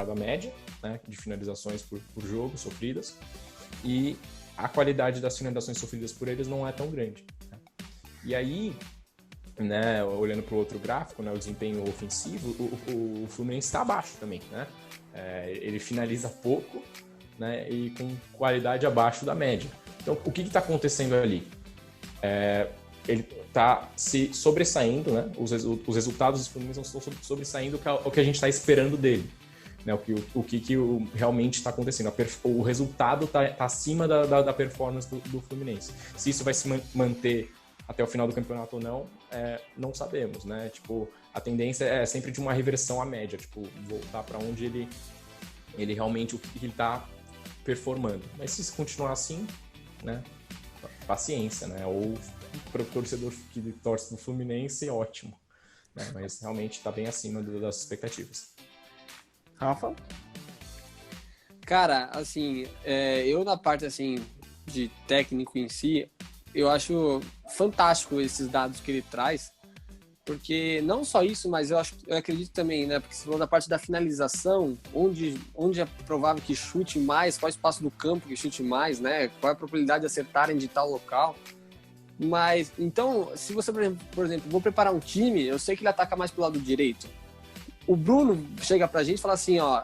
comparado à média, né, de finalizações por jogo sofridas, e a qualidade das finalizações sofridas por eles não é tão grande, né? E aí, né, olhando para o outro gráfico, né, o desempenho ofensivo, o Fluminense está abaixo também, né? Ele finaliza pouco, né, e com qualidade abaixo da média. Então, o que está acontecendo ali? Ele está se sobressaindo, né? Os resultados dos Fluminense estão sobressaindo o que a gente está esperando dele, né? O que realmente está acontecendo. O resultado está acima da performance do Fluminense. Se isso vai se manter até o final do campeonato ou não, não sabemos, né? Tipo, a tendência é sempre de uma reversão à média, tipo, voltar para onde ele realmente, o que ele está performando. Mas se continuar assim, né? Paciência, né? Ou para o torcedor que torce no Fluminense, ótimo, né? Mas realmente está bem acima das expectativas. Rafa? Cara, assim, eu na parte assim de técnico em si, eu acho fantástico esses dados que ele traz, porque não só isso, mas eu acredito também, né? Porque você falou da parte da finalização, onde é provável que chute mais, qual é o espaço do campo que chute mais, né? Qual é a probabilidade de acertarem de tal local. Mas, então, se você, por exemplo, vou preparar um time, eu sei que ele ataca mais pro lado direito. O Bruno chega pra gente e fala assim, ó,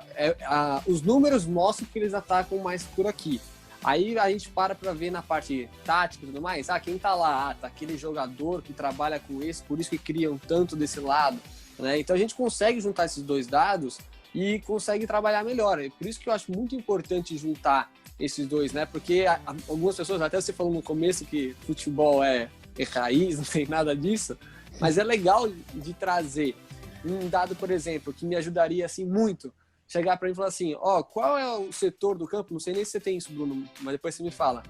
os números mostram que eles atacam mais por aqui. Aí a gente para ver na parte tática e tudo mais, quem tá lá? Tá aquele jogador que trabalha com esse, por isso que criam tanto desse lado, né? Então a gente consegue juntar esses dois dados e consegue trabalhar melhor. É por isso que eu acho muito importante juntar esses dois, né? Porque algumas pessoas, até você falou no começo que futebol é raiz, não tem nada disso, mas é legal de trazer um dado, por exemplo, que me ajudaria assim muito, chegar para mim e falar assim, qual é o setor do campo, não sei nem se você tem isso, Bruno, mas depois você me fala,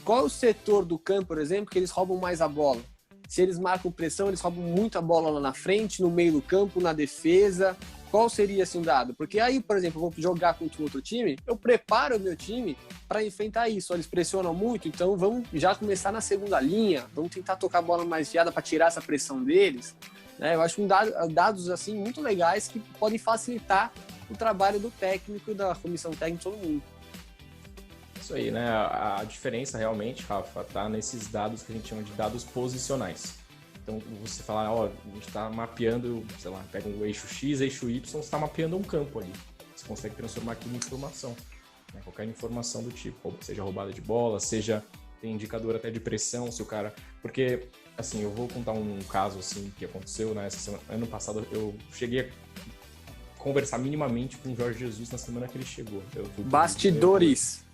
qual é o setor do campo, por exemplo, que eles roubam mais a bola? Se eles marcam pressão, eles roubam muito a bola lá na frente, no meio do campo, na defesa, qual seria assim um dado? Porque aí, por exemplo, eu vou jogar contra outro time, eu preparo o meu time para enfrentar isso. Eles pressionam muito, então vamos já começar na segunda linha, vamos tentar tocar a bola mais fiada para tirar essa pressão deles. Eu acho dados assim muito legais que podem facilitar o trabalho do técnico, da comissão técnica, todo mundo. Isso aí, né? A diferença realmente, Rafa, tá nesses dados que a gente chama de dados posicionais. Então, você fala, a gente está mapeando, sei lá, pega um eixo X, eixo Y, você está mapeando um campo ali. Você consegue transformar aquilo em informação, né? Qualquer informação do tipo, seja roubada de bola, seja tem indicador até de pressão, se o cara... Porque, assim, eu vou contar um caso, assim, que aconteceu, né? Ano passado, eu cheguei a conversar minimamente com o Jorge Jesus na semana que ele chegou. Bastidores!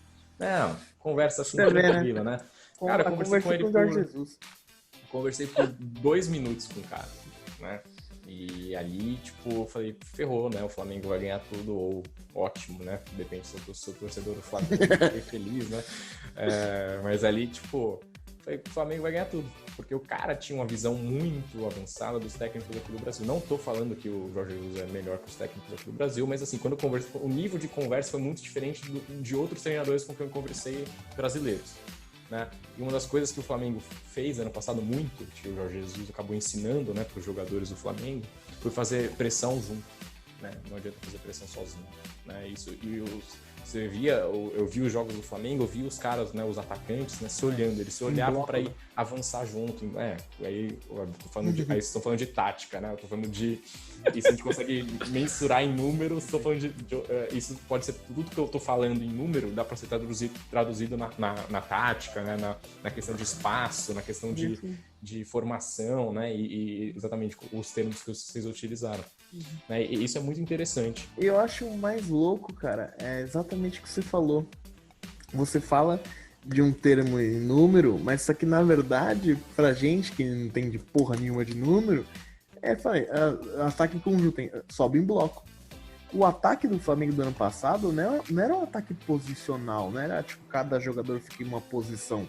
Conversa assim, tranquila, né? Cara, conversei com ele o Jorge Jesus. Conversei por 2 minutos com o cara, né? E ali, tipo, eu falei, ferrou, né? O Flamengo vai ganhar tudo, ou ótimo, né? Depende se eu sou torcedor do Flamengo, fiquei feliz, né? Mas ali, tipo, falei, o Flamengo vai ganhar tudo. Porque o cara tinha uma visão muito avançada dos técnicos aqui do Brasil. Não tô falando que o Jorge Jesus é melhor que os técnicos aqui do Brasil, mas assim, quando eu conversei, o nível de conversa foi muito diferente de outros treinadores com quem eu conversei brasileiros, né? E uma das coisas que o Flamengo fez ano passado muito, que o Jorge Jesus acabou ensinando, né, para os jogadores do Flamengo, foi fazer pressão junto, né? Não adianta fazer pressão sozinho, né? Isso, você via, eu vi os jogos do Flamengo, eu vi os caras, né, os atacantes, né, se olhando, eles se olhavam para ir avançar junto. Aí vocês estão falando de tática, né? Eu tô falando de isso, a gente consegue mensurar em números. Estou falando isso pode ser tudo que eu tô falando em número, dá para ser traduzido na tática, né, na questão de espaço, na questão de formação, né, e exatamente os termos que vocês utilizaram. Né, e isso é muito interessante. Eu acho o mais louco, cara, é exatamente o que você falou. Você fala de um termo em número, mas isso aqui, na verdade, pra gente que não entende porra nenhuma de número, ataque conjunto, sobe em bloco. O ataque do Flamengo do ano passado não era um ataque posicional, não era tipo cada jogador fica em uma posição.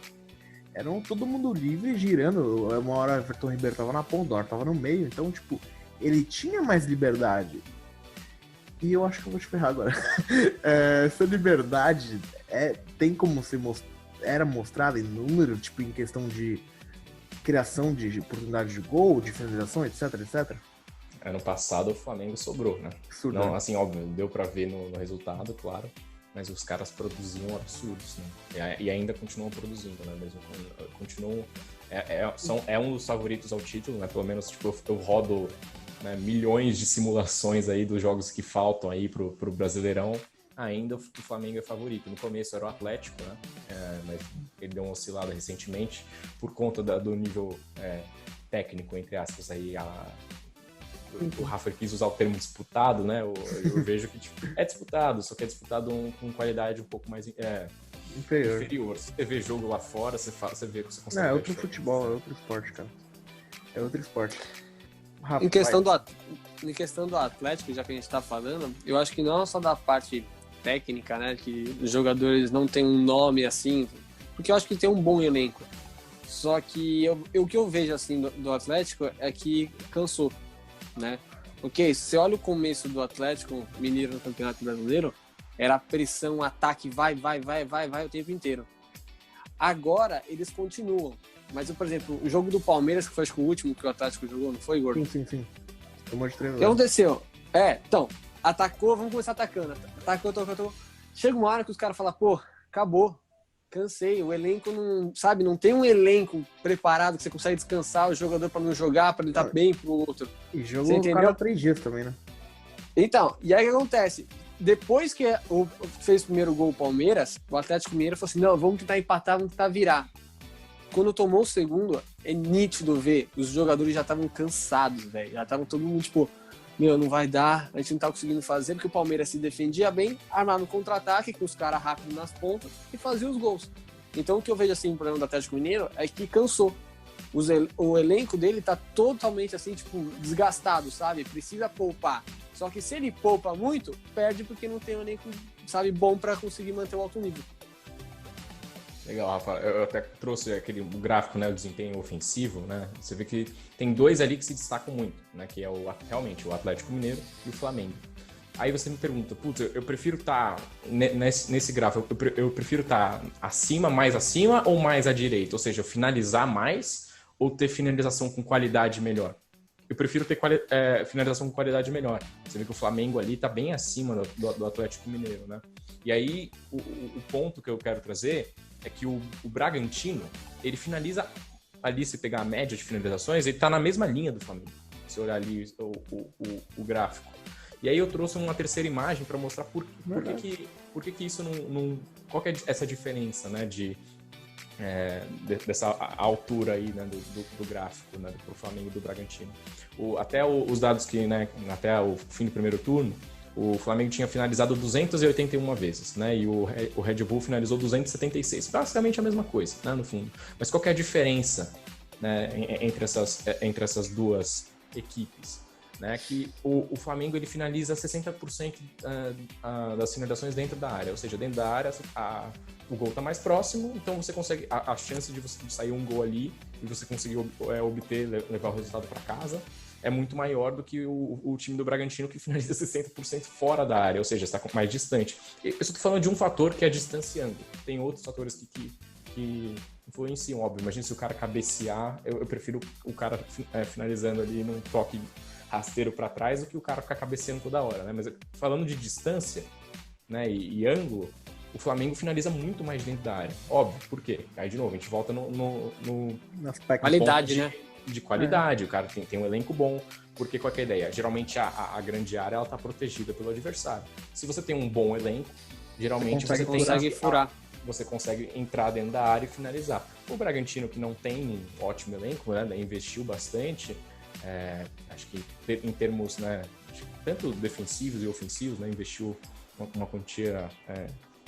Era todo mundo livre, girando. Uma hora o Everton Ribeiro tava na ponta, tava no meio, então, tipo, ele tinha mais liberdade. E eu acho que eu vou te ferrar agora. Essa liberdade tem como ser era mostrada em número, tipo, em questão de criação de oportunidade de gol, de finalização, etc, etc? ano passado o Flamengo sobrou, né? Absurdo, Não, né? assim, óbvio, deu pra ver no resultado, claro, mas os caras produziam absurdos, né? E ainda continuam produzindo, né? Mesmo continuam... É um dos favoritos ao título, né? Pelo menos, tipo, eu rodo, né, milhões de simulações aí dos jogos que faltam aí pro Brasileirão. Ainda o Flamengo é favorito. No começo era o Atlético, né? Mas ele deu uma oscilada recentemente por conta do nível técnico, entre aspas, aí o Rafa quis usar o termo disputado, né? Eu vejo que tipo, é disputado, só que é disputado com qualidade um pouco mais inferior. Se você vê jogo lá fora, você vê que você consegue. Não, é outro futebol, é outro esporte, cara. É outro esporte. Rafa, Em questão do Atlético, já que a gente tá falando, eu acho que não só da parte técnica, né? Que os jogadores não têm um nome assim, porque eu acho que tem um bom elenco. Só que o que eu vejo assim do Atlético é que cansou, né? Ok, se você olha o começo do Atlético Mineiro no Campeonato Brasileiro, era pressão, ataque, vai o tempo inteiro. Agora eles continuam. Mas, por exemplo, o jogo do Palmeiras, que foi acho que o último que o Atlético jogou, não foi, Igor? Sim. Tomou de treino. O que aconteceu? Então, atacou, vamos começar atacando. Atacou. Chega uma hora que os caras falam, pô, acabou. Cansei, o elenco não tem um elenco preparado que você consegue descansar o jogador para não jogar, para ele estar bem pro outro. E jogou cada 3 dias também, né? Então, e aí o que acontece? Depois que fez o primeiro gol o Palmeiras, o Atlético Mineiro falou assim, não, vamos tentar empatar, vamos tentar virar. Quando tomou o segundo, é nítido ver, os jogadores já estavam cansados, velho. Já estavam todo mundo, tipo, meu, não vai dar, a gente não tá conseguindo fazer, porque o Palmeiras se defendia bem, armava no contra-ataque com os caras rápidos nas pontas e fazia os gols. Então o que eu vejo assim, o problema do Atlético Mineiro é que cansou. O elenco dele tá totalmente assim, tipo, desgastado, sabe? Precisa poupar. Só que se ele poupa muito, perde porque não tem um elenco, sabe, bom para conseguir manter o alto nível. Legal, Rafa. Eu até trouxe o gráfico, né, o desempenho ofensivo, né? Você vê que tem 2 ali que se destacam muito, né? Que é realmente o Atlético Mineiro e o Flamengo. Aí você me pergunta, putz, eu prefiro estar nesse gráfico, eu prefiro estar mais acima ou mais à direita? Ou seja, finalizar mais ou ter finalização com qualidade melhor? Eu prefiro ter finalização com qualidade melhor. Você vê que o Flamengo ali está bem acima do Atlético Mineiro, né? E aí, o ponto que eu quero trazer é que o Bragantino, ele finaliza ali, se pegar a média de finalizações, ele está na mesma linha do Flamengo. Se olhar ali o gráfico. E aí eu trouxe uma terceira imagem para mostrar por que isso não... Qual que é essa diferença, né, dessa altura aí, né, do gráfico, né, pro Flamengo e do Bragantino. Até os dados que, né, até o fim do primeiro turno, o Flamengo tinha finalizado 281 vezes, né? E o Red Bull finalizou 276. Basicamente a mesma coisa, né, no fundo. Mas qual que é a diferença, né, entre essas duas equipes? Né? Que o Flamengo ele finaliza 60% das finalizações dentro da área. Ou seja, dentro da área o gol está mais próximo, então você consegue... A chance de você sair um gol ali e você conseguir levar o resultado para casa é muito maior do que o time do Bragantino, que finaliza 60% fora da área, ou seja, está mais distante. Eu estou falando de um fator que é distanciando. Tem outros fatores que influenciam, óbvio. Imagina se o cara cabecear, eu prefiro o cara finalizando ali num toque rasteiro para trás do que o cara ficar cabeceando toda hora, né? Mas falando de distância, né, e ângulo, o Flamengo finaliza muito mais dentro da área. Óbvio, por quê? Aí, de novo, a gente volta no qualidade, né? De qualidade, o cara tem um elenco bom, porque qual é a ideia? Geralmente a grande área ela tá protegida pelo adversário. Se você tem um bom elenco, geralmente você consegue furar. Você consegue entrar dentro da área e finalizar. O Bragantino, que não tem um ótimo elenco, né, investiu bastante, acho que em termos, né, tanto defensivos e ofensivos, né, investiu uma quantia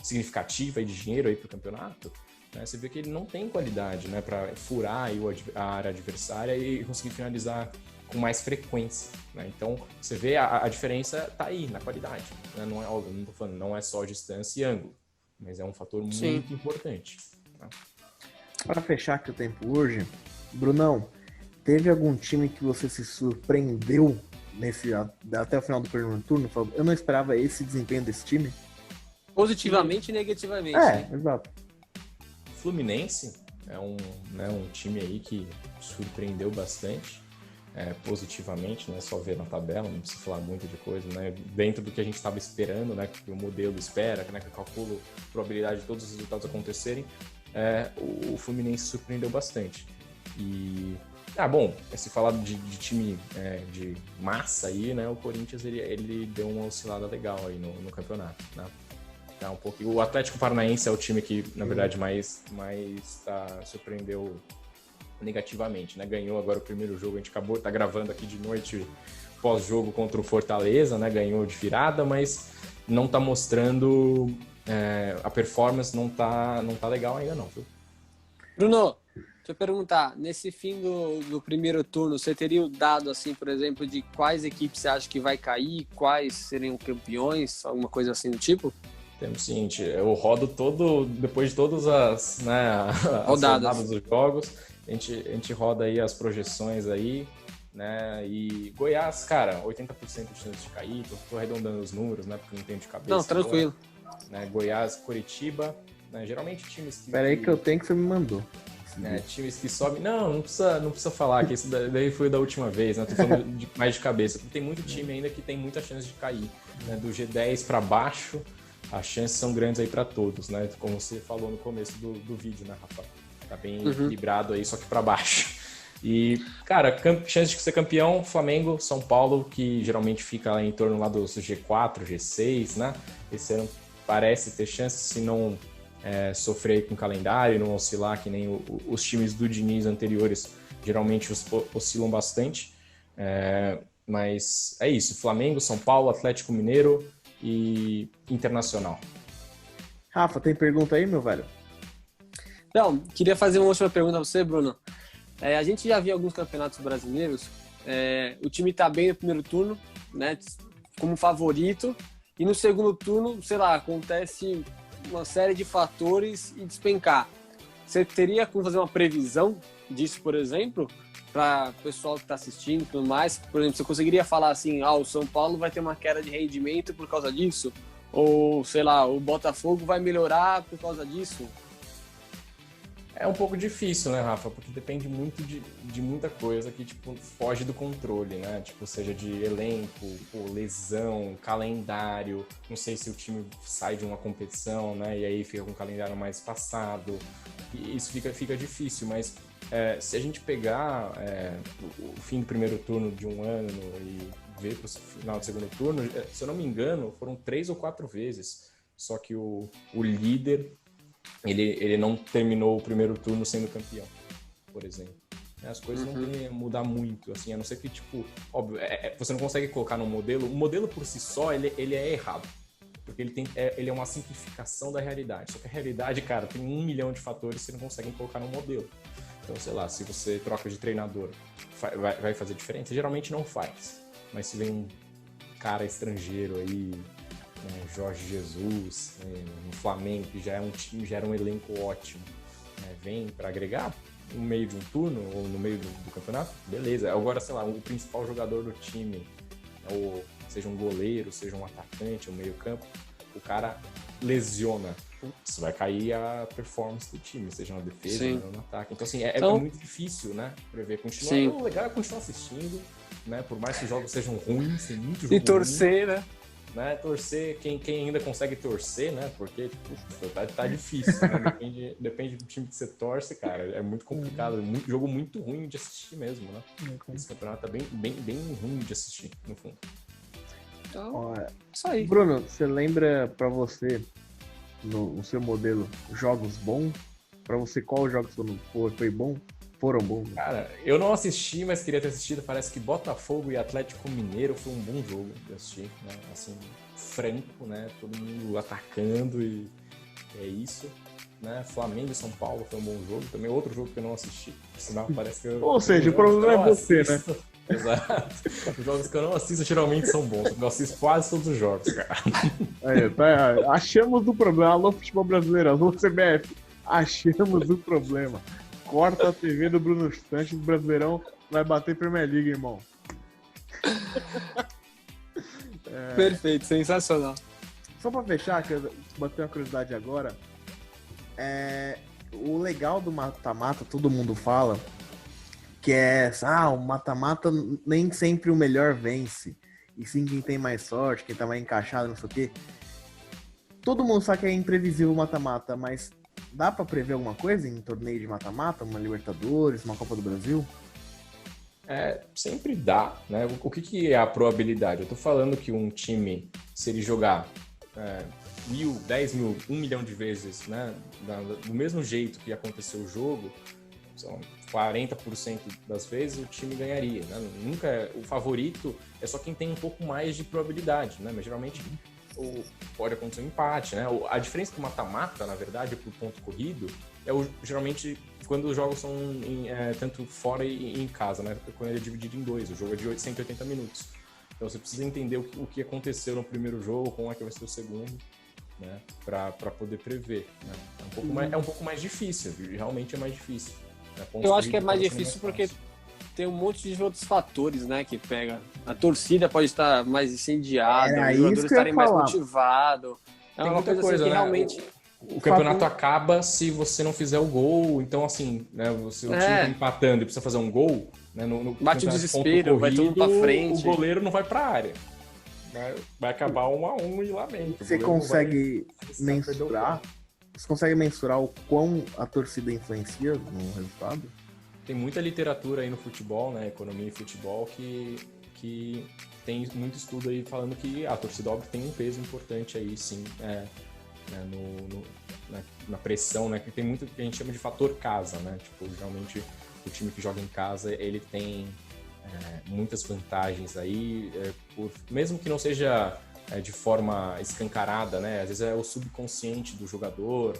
significativa de dinheiro aí para o campeonato. Você vê que ele não tem qualidade, né, para furar aí a área adversária e conseguir finalizar com mais frequência, né? Então, você vê a diferença tá aí, na qualidade, né? Não é, óbvio, não tô falando, não é só distância e ângulo, mas é um fator muito importante, né? Para fechar aqui o tempo hoje, Brunão, teve algum time que você se surpreendeu até o final do primeiro turno? Eu não esperava esse desempenho desse time. Positivamente e negativamente. Exato. Fluminense é um time aí que surpreendeu bastante. positivamente, né? Só ver na tabela, não precisa falar muito de coisa, né? Dentro do que a gente estava esperando, né? Que o modelo espera, né? Que calcula a probabilidade de todos os resultados acontecerem, o Fluminense surpreendeu bastante. E, bom, se falar de time de massa aí, né? O Corinthians, ele deu uma oscilada legal aí no campeonato, né? Tá um pouquinho. O Atlético Paranaense é o time que, na verdade, mais surpreendeu negativamente, né? Ganhou agora o primeiro jogo, a gente tá gravando aqui de noite pós-jogo contra o Fortaleza, né? Ganhou de virada, mas não tá mostrando a performance, não tá legal ainda não, viu? Bruno, deixa eu perguntar, nesse fim do primeiro turno, você teria o dado, assim, por exemplo, de quais equipes você acha que vai cair, quais seriam campeões, alguma coisa assim do tipo? Temos o seguinte, eu rodo depois de todas as rodadas dos jogos, a gente roda aí as projeções aí, né? E Goiás, cara, 80% de chance de cair, tô arredondando os números, né? Porque não tenho de cabeça. Não, tranquilo. Agora, né? Goiás, Coritiba, né? Geralmente times que... Pera aí que eu tenho que você me mandou. Né, times que sobem... Não precisa falar que isso daí foi da última vez, né? Tô falando mais de cabeça. Tem muito time ainda que tem muita chance de cair, né? Do G10 para baixo, as chances são grandes aí para todos, né? Como você falou no começo do vídeo, né, Rafa? Tá bem equilibrado aí, só que para baixo. E, cara, chance de ser campeão, Flamengo, São Paulo, que geralmente fica lá em torno lá dos G4, G6, né? Esse ano parece ter chance, se não sofrer com o calendário, não oscilar, que nem os times do Diniz anteriores geralmente oscilam bastante. Mas é isso, Flamengo, São Paulo, Atlético Mineiro e Internacional. Rafa, tem pergunta aí, meu velho? Não, queria fazer uma última pergunta pra você, Bruno. A gente já viu alguns campeonatos brasileiros, o time tá bem no primeiro turno, né, como favorito, e no segundo turno, sei lá, acontece uma série de fatores e despencar. Você teria como fazer uma previsão disso, por exemplo, para o pessoal que está assistindo e tudo mais? Por exemplo, você conseguiria falar assim, o São Paulo vai ter uma queda de rendimento por causa disso? Ou, sei lá, o Botafogo vai melhorar por causa disso? É um pouco difícil, né, Rafa? Porque depende muito de muita coisa que, tipo, foge do controle, né? Tipo, seja de elenco, lesão, calendário. Não sei se o time sai de uma competição, né? E aí fica com o calendário mais espaçado. E isso fica difícil, mas se a gente pegar o fim do primeiro turno de um ano e ver para o final do segundo turno, se eu não me engano, foram 3 ou 4 vezes. Só que o líder... Ele não terminou o primeiro turno sendo campeão, por exemplo. As coisas não têm a mudar muito, assim, a não ser que, tipo, óbvio, você não consegue colocar num modelo. O modelo por si só, ele é errado. Porque ele é uma simplificação da realidade. Só que a realidade, cara, tem 1 milhão de fatores que você não consegue colocar num modelo. Então, sei lá, se você troca de treinador, vai fazer diferença? Geralmente não faz. Mas se vem um cara estrangeiro aí... Jorge Jesus, no Flamengo, que já é um time, já era um elenco ótimo, vem para agregar no meio de um turno ou no meio do campeonato, beleza. Agora, sei lá, o principal jogador do time, ou seja um goleiro, seja um atacante, um meio campo, o cara lesiona, putz, vai cair a performance do time, seja na defesa ou no ataque. Então, assim, é muito difícil, né, prever. O legal é continuar assistindo, né, por mais que os jogos sejam ruins, tem muito jogo e torcer, ruim, né, torcer, quem ainda consegue torcer, né? Porque tá difícil, né? Depende do time que você torce, cara. É muito complicado, jogo muito ruim de assistir mesmo, né? Esse campeonato tá bem ruim de assistir, no fundo. Então, isso aí. Bruno, você lembra pra você, no seu modelo, jogos bons? Pra você, qual jogos foi bom? Foram bons? Cara, eu não assisti, mas queria ter assistido. Parece que Botafogo e Atlético Mineiro foi um bom jogo de assistir, né? Assim, franco, né? Todo mundo atacando e é isso, né? Flamengo e São Paulo foi um bom jogo. Também outro jogo que eu não assisti. Sinal, parece que Ou seja, o problema é você, assisto, né? Exato. Os jogos que eu não assisto geralmente são bons. Eu assisto quase todos os jogos, cara. Aí, achamos o problema. Alô, futebol brasileiro. Alô, CBF. Achamos o problema. Corta a TV do Bruno Sanches, Brasileirão vai bater Premier League, irmão. Perfeito, sensacional. Só pra fechar, que eu botei uma curiosidade agora, o legal do mata-mata, todo mundo fala, que é essa, o mata-mata nem sempre o melhor vence. E sim quem tem mais sorte, quem tá mais encaixado, não sei o quê. Todo mundo sabe que é imprevisível o mata-mata, mas dá pra prever alguma coisa em torneio de mata-mata? Uma Libertadores, uma Copa do Brasil? Sempre dá, né? O que é a probabilidade? Eu tô falando que um time, se ele jogar 1.000, 10.000, 1 milhão de vezes, né? Do mesmo jeito que aconteceu o jogo, são 40% das vezes o time ganharia, né? Nunca o favorito é só quem tem um pouco mais de probabilidade, né? Mas geralmente pode acontecer um empate, né? A diferença do mata-mata, na verdade, pro ponto corrido, geralmente quando os jogos são tanto fora e em casa, né? Quando ele é dividido em dois, o jogo é de 180 minutos. Então você precisa entender o que aconteceu no primeiro jogo, como é que vai ser o segundo, né? Para poder prever, né? É um pouco mais difícil, realmente é mais difícil. Né? Eu acho que é mais difícil porque tem um monte de outros fatores, né, que pega. A torcida pode estar mais incendiada, os jogadores estarem mais motivados. É uma coisa assim, que né? realmente... O campeonato acaba se você não fizer o gol, então assim, né, o time tá empatando e precisa fazer um gol, né, bate o desespero, vai todo mundo pra frente. O goleiro não vai pra área. Vai acabar 1-1 e lamento. Você consegue mensurar? Você consegue mensurar o quão a torcida influencia no resultado? Tem muita literatura aí no futebol, né, economia e futebol, que tem muito estudo aí falando que a torcida óbvio tem um peso importante aí, sim, na pressão, né? Que tem muito que a gente chama de fator casa, né? Tipo, geralmente o time que joga em casa, ele tem muitas vantagens aí, mesmo que não seja de forma escancarada, né? Às vezes é o subconsciente do jogador,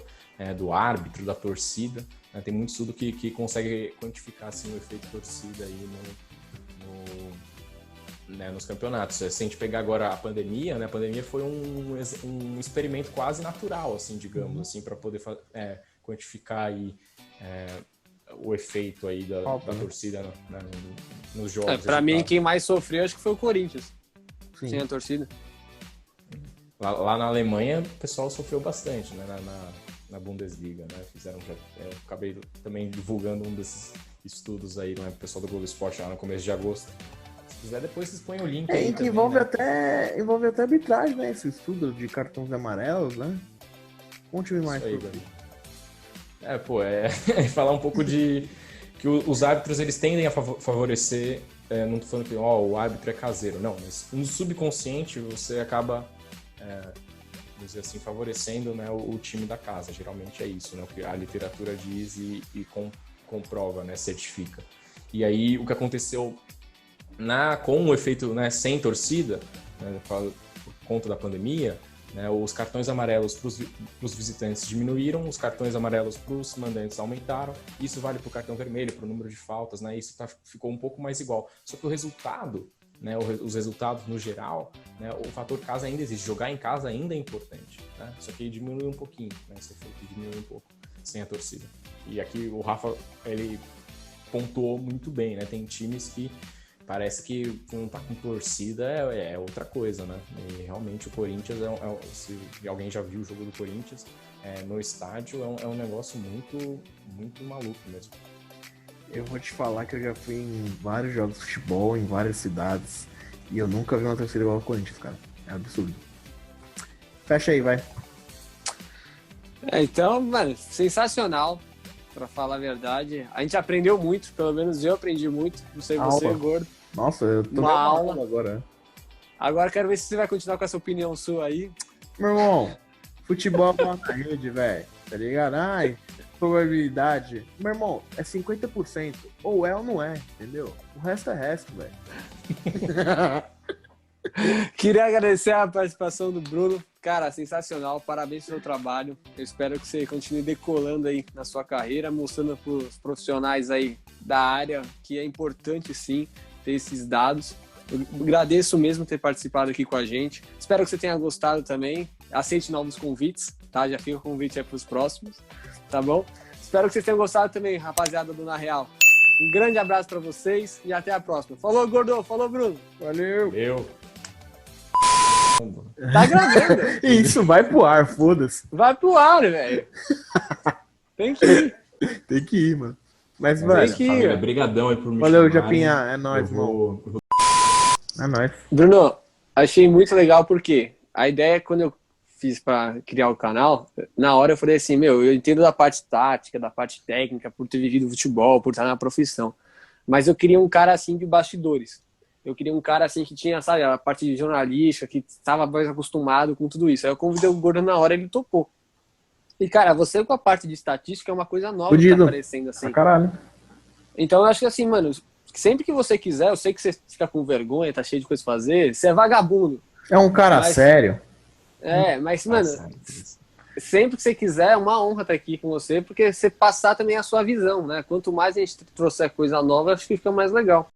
do árbitro, da torcida, né? Tem muito estudo que consegue quantificar assim, o efeito torcida aí nos campeonatos. Se a gente pegar agora a pandemia, né? A pandemia foi um experimento quase natural, assim, digamos, assim, para poder quantificar aí o efeito aí da torcida, né, nos jogos. Para mim, quem mais sofreu acho que foi o Corinthians. Sim. Sem a torcida. Lá na Alemanha, o pessoal sofreu bastante, né? Na Bundesliga, né? Eu acabei também divulgando um desses estudos aí, né? O pessoal do Globo Esporte lá no começo de agosto. Se quiser, depois vocês põem o link aí. Que envolve, né? envolve até arbitragem, né? Esse estudo de cartões amarelos, né? Conte-me mais sobre isso. Falar um pouco de que os árbitros, eles tendem a favorecer, não tô falando que o árbitro é caseiro, não, mas no subconsciente você acaba, vamos dizer assim, favorecendo, né, o time da casa. Geralmente é isso, né? O que a literatura diz e comprova, né, certifica. E aí o que aconteceu com o efeito, né, sem torcida, né, por conta da pandemia, né, os cartões amarelos para os visitantes diminuíram, os cartões amarelos para os mandantes aumentaram. Isso vale para o cartão vermelho, para o número de faltas, né, isso ficou um pouco mais igual. Só que o resultado, né, os resultados no geral, né, o fator casa ainda existe, jogar em casa ainda é importante, né, só que diminui um pouquinho, né, esse efeito diminui um pouco sem a torcida. E aqui o Rafa, ele pontuou muito bem, né, tem times que parece que quando tá com torcida é outra coisa, né? E realmente o Corinthians, se alguém já viu o jogo do Corinthians, no estádio é um negócio muito, muito maluco mesmo. Eu vou te falar que eu já fui em vários jogos de futebol, em várias cidades, e eu nunca vi uma torcida igual ao Corinthians, cara. É absurdo. Fecha aí, vai. Então, mano, sensacional. Pra falar a verdade, a gente aprendeu muito, pelo menos eu aprendi muito, não sei você, Gordo. Nossa, eu tô uma aula agora. Agora quero ver se você vai continuar com essa opinião sua aí. Meu irmão, futebol é uma rede, velho, tá ligado? Ai, probabilidade. Meu irmão, é 50%, ou é ou não é, entendeu? O resto é resto, velho. Queria agradecer a participação do Bruno. Cara, sensacional, parabéns pelo seu trabalho. Eu espero que você continue decolando aí na sua carreira, mostrando para os profissionais aí da área que é importante sim ter esses dados. Eu agradeço mesmo ter participado aqui com a gente. Espero que você tenha gostado também. Aceite novos convites, tá? Já fica o convite aí para os próximos, tá bom? Espero que vocês tenham gostado também, rapaziada do Na Real. Um grande abraço para vocês e até a próxima. Falou, Gordo. Falou, Bruno. Valeu. Tá gravando. Isso, vai pro ar, foda-se. Vai pro ar, velho. Tem que ir. Tem que ir, mano. Mas, Mas é velho, isso, família. Brigadão aí por me valeu, chamarem. Japinha. É nóis, Eu irmão. vou É nóis. Bruno, achei muito legal porque a ideia, quando eu fiz para criar o canal, na hora eu falei assim, meu, eu entendo da parte tática, da parte técnica, por ter vivido futebol, por estar na profissão, mas eu queria um cara assim de bastidores. Eu queria um cara assim que tinha, sabe, a parte de jornalística, que estava mais acostumado com tudo isso. Aí eu convidei o Gordo na hora e ele topou. E, cara, você com a parte de estatística é uma coisa nova que tá Fudido. aparecendo assim. Pra caralho. Então eu acho que assim, mano, sempre que você quiser, eu sei que você fica com vergonha, tá cheio de coisa pra fazer, você é vagabundo. É um cara Mas, sério. mas, mano, passar. sempre que você quiser, é uma honra estar aqui com você, porque você passar também a sua visão, né? Quanto mais a gente trouxer coisa nova, acho que fica mais legal.